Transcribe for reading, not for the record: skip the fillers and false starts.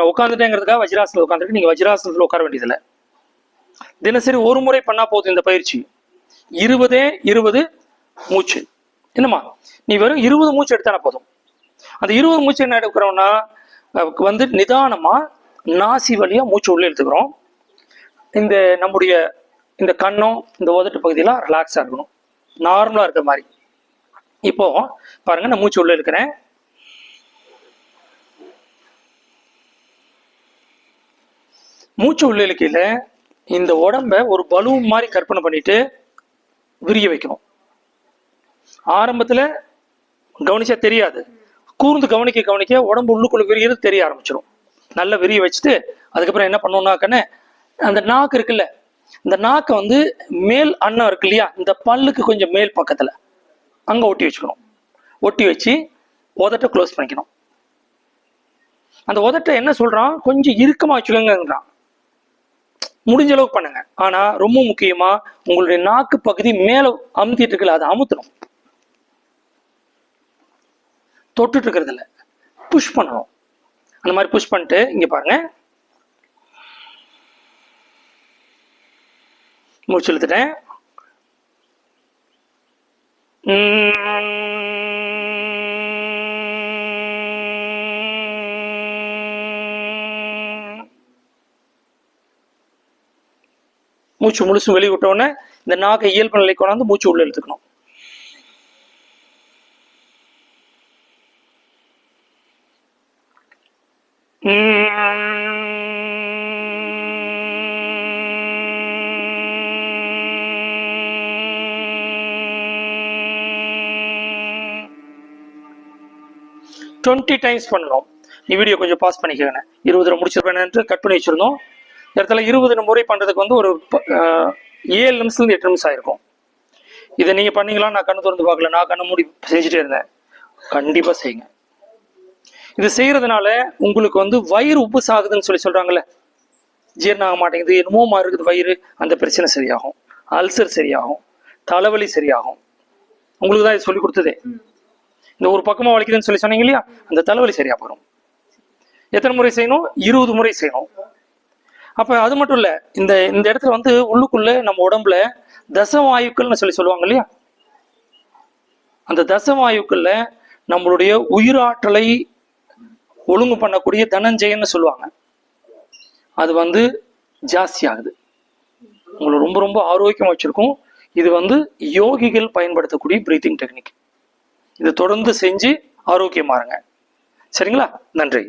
நான் உட்காந்துட்டேங்கிறதுக்காக வஜ்ராசனத்தில் உட்காந்துருக்கு. நீங்கள் வஜ்ராசனத்தில் உட்கார வேண்டியதில்லை. தினசரி ஒரு முறை பண்ணா போதும் இந்த பயிற்சி. 20 மூச்சு. என்னம்மா, நீ வெறும் 20 மூச்சு எடுத்தானா போதும். அந்த 20 மூச்சு என்ன எடுக்கிறோம்னா வந்து நிதானமா நாசி வழியா மூச்சு உள்ள எடுத்துக்கிறோம். இந்த நம்முடைய இந்த கண்ணம் இந்த உதட்டு பகுதியெல்லாம் ரிலாக்ஸா இருக்கணும், நார்மலா இருக்க மாதிரி. இப்போ பாருங்க, நான் மூச்சு உள்ள இருக்கிறேன். மூச்சு உள்ள இழுக்கையில இந்த உடம்ப ஒரு பலூன் மாதிரி கற்பனை பண்ணிட்டு விரிய வைக்கணும். ஆரம்பத்துல கவனிச்சா தெரியாது, கூர்ந்து கவனிக்க உடம்பு உள்ளுக்குள்ள விரியறது தெரிய ஆரம்பிச்சிடும். நல்ல விரிய வச்சுட்டு அதுக்கப்புறம் என்ன பண்ணணும்னாக்கன்னு, அந்த நாக்கு இருக்குல்ல, இந்த நாக்கை வந்து மேல் அன்னம் இருக்கு இல்லையா, இந்த பல்லுக்கு கொஞ்சம் மேல் பக்கத்துல அங்க ஒட்டி வச்சுக்கணும். ஒட்டி வச்சு உதட்டை க்ளோஸ் பண்ணிக்கணும். அந்த உதட்டை என்ன சொல்றான், கொஞ்சம் இறுக்கமா வச்சுக்கோங்கிறான். முடிஞ்ச அளவுக்கு பண்ணுங்க. ஆனா ரொம்ப முக்கியமா உங்களுடைய நாக்கு பகுதி மேல அமுத்திட்டு இருக்குல்ல, அதை அமுத்தணும். தொட்டுட்டு இருக்கிறது இல்லை, புஷ் பண்ணணும். அந்த மாதிரி புஷ் பண்ணிட்டு இங்க பாருங்க, மூச்சு இழுத்துட்டேன். மூச்சு முழுசும் வெளியே விட்ட உடனே இந்த நாக்கை இயல்பு நிலை கொண்டாந்து மூச்சு உள்ள இழுத்துக்கணும். டுவெண்ட்டி டைம்ஸ் பண்ணணும். நீ வீடியோ கொஞ்சம் பாஸ் பண்ணிக்கங்க. 20 முடிச்சிருப்பேன் கட் பண்ணி வச்சிருந்தோம். இடத்துல 20 முறை பண்றதுக்கு வந்து ஒரு 7 நிமிஷத்துலேருந்து 8 நிமிஷம் ஆயிருக்கும். இதை நீங்க பண்ணீங்களா? நான் கண்ணு திறந்து பார்க்கல, நான் கண்ணை மூடி செஞ்சுட்டே இருந்தேன். கண்டிப்பா செய்யுங்க. இது செய்யறதுனால உங்களுக்கு வந்து வயிறு உப்பு சாகுதுன்னு சொல்றாங்கல்ல, ஜீரணம் ஆக மாட்டேங்குது, என்னமோ மாதிரி இருக்குது வயிறு, அந்த பிரச்சனை சரியாகும். அல்சர் சரியாகும், தலைவலி சரியாகும். உங்களுக்கு தான் இது சொல்லி கொடுத்ததே. இந்த ஒரு பக்கமா வலிக்குதுன்னு சொன்னீங்க இல்லையா, அந்த தலைவலி சரியா போயிடும். எத்தனை முறை செய்யணும்? 20 முறை செய்யணும். அப்ப அது மட்டும் இல்ல, இந்த இந்த இடத்துல வந்து உள்ளுக்குள்ள நம்ம உடம்புல தசவாயுக்கள்னு சொல்லுவாங்க இல்லையா, அந்த தசவாயுக்கள்ல நம்மளுடைய உயிராற்றலை ஒழுங்கு பண்ணக்கூடிய தனஞ்சயன்னு சொல்லுவாங்க, அது வந்து ஜாஸ்தி ஆகுது. உங்களை ரொம்ப ரொம்ப ஆரோக்கியமா வச்சிருக்கும். இது வந்து யோகிகள் பயன்படுத்தக்கூடிய பிரீத்திங் டெக்னிக். இதை தொடர்ந்து செஞ்சு ஆரோக்கியமா இருங்க. சரிங்களா? நன்றி.